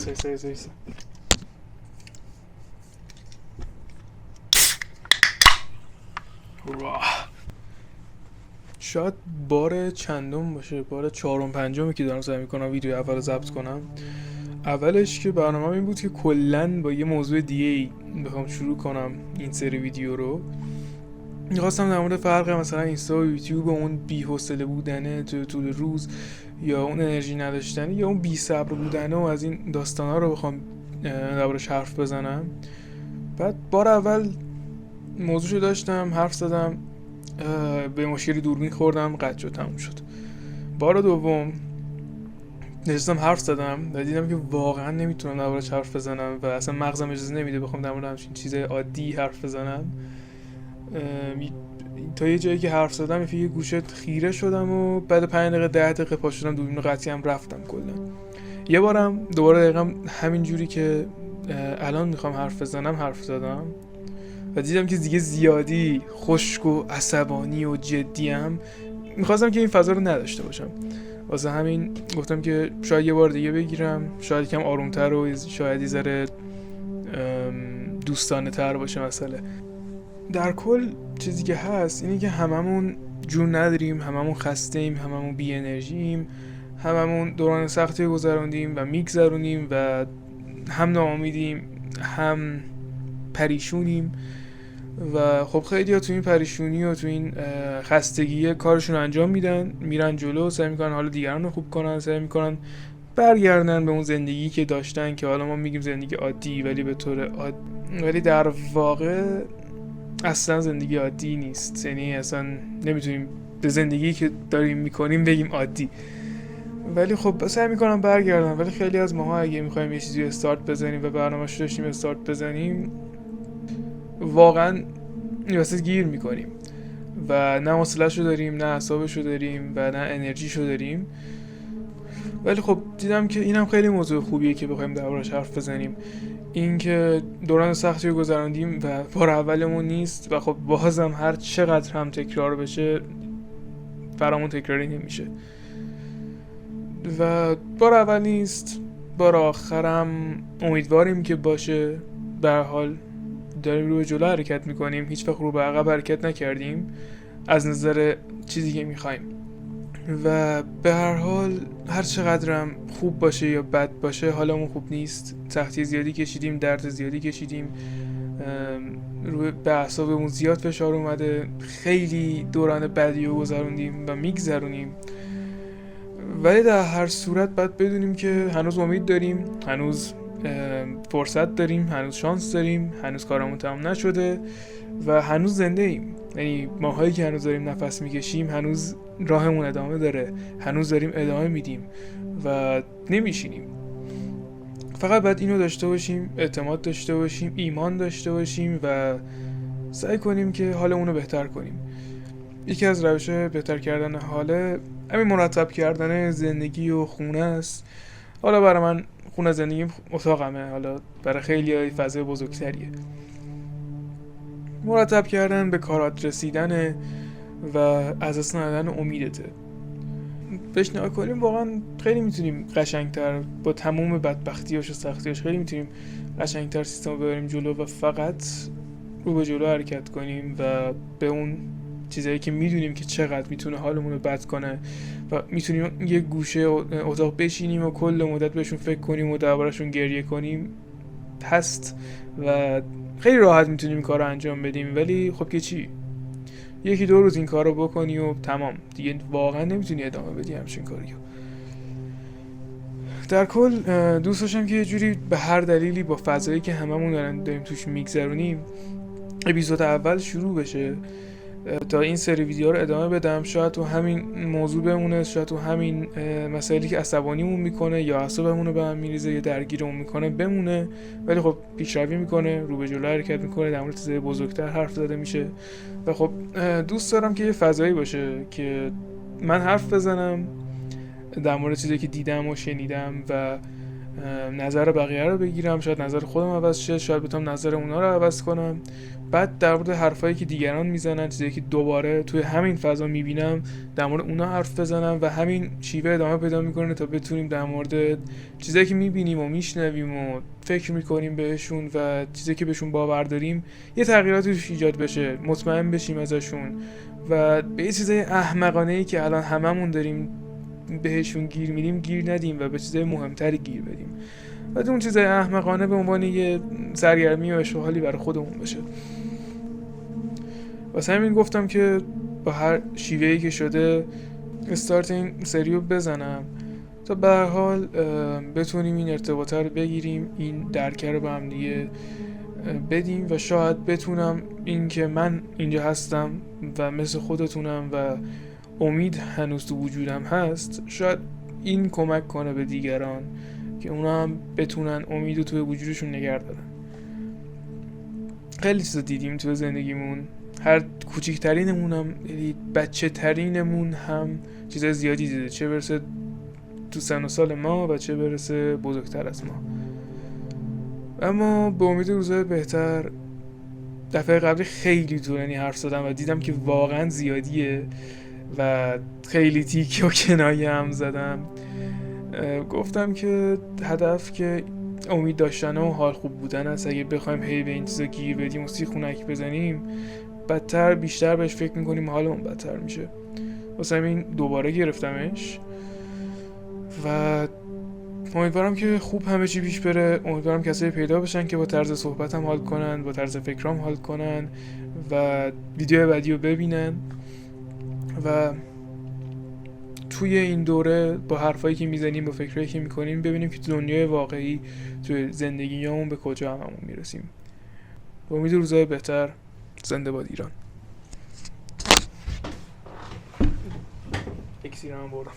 سه. شاید بار چندم باشه، بار چهارم پنجمی که دارم سعی میکنم ویدیو اول ضبط کنم. اولش که برنامه این بود که کلن با یه موضوع دیگه بخوام شروع کنم این سری ویدیو رو. میخواستم در مورد فرق مثلا اینستا و یوتیوب و اون بی‌حوصله بودنه تو طول روز، یا اون انرژی نداشتنه، یا اون بی صبر بودنه و از این داستانا رو بخوام دربارش حرف بزنم. بعد بار اول موضوعشو داشتم حرف زدم، به مشکلی دوربین خوردم، قطع شد، تموم شد. بار دوم نشستم حرف زدم و دیدم که واقعا نمیتونم دربارش حرف بزنم و اصلا مغزم اجازه نمیده بخوام در مورد همچین چیزای عادی حرف بزنم. تا یه جایی که حرف زدم یه گوشه خیره شدم و بعد 5 دقیقه 10 دقیقه پا شدم دوربین رو قطعی هم رفتم کلا. یه بارم دوباره دقیقا همین جوری که الان میخوام حرف بزنم حرف زدم و دیدم که دیگه زیادی خشک و عصبانی و جدیم. میخواستم که این فضا رو نداشته باشم، واسه همین گفتم که شاید یه بار دیگه بگیرم، شاید یکم آرومتر و شاید یه ذره دوستانه تر باشه مسئله. در کل چیزی که هست اینه که هممون جون نداریم، هممون خسته ایم، هممون بی انرژیم، هممون دوران سختی گذروندیم و میگذرونیم و هم ناامیدیم هم پریشونیم. و خب خیلی ها تو این پریشونی و تو این خستگی کارشون انجام میدن، میرن جلو، سعی میکنن حالا دیگران رو خوب کنن، سعی میکنن برگردن به اون زندگی که داشتن که حالا ما میگیم زندگی عادی، ولی به طور عادی، ولی در واقع اصلا زندگی عادی نیست. یعنی اصلا نمیتونیم به زندگی که داریم میکنیم بگیم عادی. ولی خب سعی میکنم برگردم. ولی خیلی از ماها اگه میخوایم یه چیزی استارت بزنیم و برنامه‌اش داشتیم استارت بزنیم، واقعا واسه گیر میکنیم و نه حوصله‌شو داریم، نه اعصابشو داریم و نه انرژیشو داریم. ولی خب دیدم که اینم خیلی موضوع خوبیه که بخوایم دربارش حرف بزنیم. این که دوران سختی رو گذروندیم و بار اولمون نیست و خب بازم هر چقدر هم تکرار بشه فرامون تکراری نمیشه و بار اول نیست، بار آخرم امیدواریم که باشه. به هر حال داریم رو به جلو حرکت میکنیم، هیچ وقت رو به عقب حرکت نکردیم از نظر چیزی که میخوایم. و به هر حال هر چقدرم خوب باشه یا بد باشه حالمون خوب نیست، سختی زیادی کشیدیم، درد زیادی کشیدیم، روی به اعصابمون زیاد فشار اومده، خیلی دوران بدی رو گذروندیم و میگذرونیم. ولی در هر صورت باید بدونیم که هنوز امید داریم، هنوز فرصت داریم، هنوز شانس داریم، هنوز کارمون تمام نشده و هنوز زنده ایم. یعنی ماهایی که هنوز داریم نفس میکشیم، هنوز راهمون ادامه داره، هنوز داریم ادامه میدیم و نمیشینیم. فقط باید اینو داشته باشیم، اعتماد داشته باشیم، ایمان داشته باشیم و سعی کنیم که حالمون رو بهتر کنیم. یکی از روش بهتر کردن حاله همین مرتب کردن زندگی و خونه است. حالا برای من خونه زندگیم اتاقمه، حالا برای خیلی فضای بزرگتریه. مرتب کردن، به کارات رسیدن و از دست ندادن امیدته. بهش نگاه کنیم واقعا خیلی میتونیم قشنگتر با تموم بدبختیاش و سختیاش خیلی میتونیم قشنگتر سیستم رو ببریم جلو و فقط رو به جلو حرکت کنیم و به اون چیزایی که میدونیم که چقدر میتونه حالمون رو بد کنه و میتونیم یه گوشه اتاق بشینیم و کل مدت بهشون فکر کنیم و دربارشون گریه کنیم هست و خیلی راحت میتونیم این کار رو انجام بدیم. ولی خب که چی؟ 1-2 روز این کار رو بکنی و تمام، دیگه واقعا نمیتونی ادامه بدی همچین کاریو. در کل دوست داشتم که یه جوری به هر دلیلی با فضایی که هممون داریم توش میگذرونیم اپیزود اول شروع بشه تا این سری ویدیو رو ادامه بدم. شاید تو همین موضوع بمونه، شاید تو همین مسائلی که عصبانیمون میکنه یا اعصابمون رو به هم میریزه یا درگیرمون میکنه بمونه، ولی خب پیشروی میکنه، رو به جلو حرکت میکنه، در مورد چیزای بزرگتر حرف زده میشه و خب دوست دارم که یه فضایی باشه که من حرف بزنم در مورد چیزایی که دیدم و شنیدم و نظر بقیه رو بگیرم، شاید نظر خودم عوض شه، شاید بتونم نظر اونا رو عوض کنم. بعد در مورد حرفایی که دیگران میزنن، چیزایی که دوباره توی همین فضا میبینم، در مورد اونا حرف بزنم و همین شیوه ادامه پیدا میکنه تا بتونیم در مورد چیزایی که میبینیم و میشنویم و فکر میکنیم بهشون و چیزایی که بهشون باور داریم یه تغییراتی توش ایجاد بشه، مطمئن بشیم ازشون و به یه چیزای احمقانه‌ای که الان هممون داریم بهشون گیر میدیم گیر ندیم و به چیزای مهمتری گیر بدیم و اون چیزای احمقانه به عنوان یه سرگرمی و اشغالی برای خودمون بشه. واسه همین گفتم که با هر شیوهی که شده استارت این سریو بزنم تا به هر حال بتونیم این ارتباطه رو بگیریم، این درکه رو به هم دیگه بدیم و شاید بتونم این که من اینجا هستم و مثل خودتونم و امید هنوز تو وجودم هست، شاید این کمک کنه به دیگران که اونا هم بتونن امید رو توی وجودشون نگه دارن. خیلی چیزا دیدیم تو زندگیمون، هر کوچیکترینمون هم، یعنی بچه ترینمون هم چیزای زیادی دیده، چه برسه تو سن و سال ما و چه برسه بزرگتر از ما. اما به امید روزای بهتر دفعه قبلی خیلی طولانی حرف زدم و دیدم که واقعا زیادیه و خیلی تیک و کنایه هم زدم. گفتم که هدف که امید داشتن و حال خوب بودن است. اگه بخوایم هی به این چیزا گیر بدیم و سیخونک بزنیم بدتر بیشتر بهش فکر میکنیم حالمون بدتر میشه. واسه همین دوباره گرفتمش و امیدوارم که خوب همه چی پیش بره. امیدوارم کسایی پیدا بشن که با طرز صحبتم حال کنن، با طرز فکرام حال کنن و ویدیو بعدی رو ببینن و توی این دوره با حرفایی که میزنیم، با فکرایی که میکنیم ببینیم که تو دنیای واقعی، توی زندگیامون به کجا هممون میرسیم. با امید روزای بهتر. زنده باد ایران. اکسیرم بردم.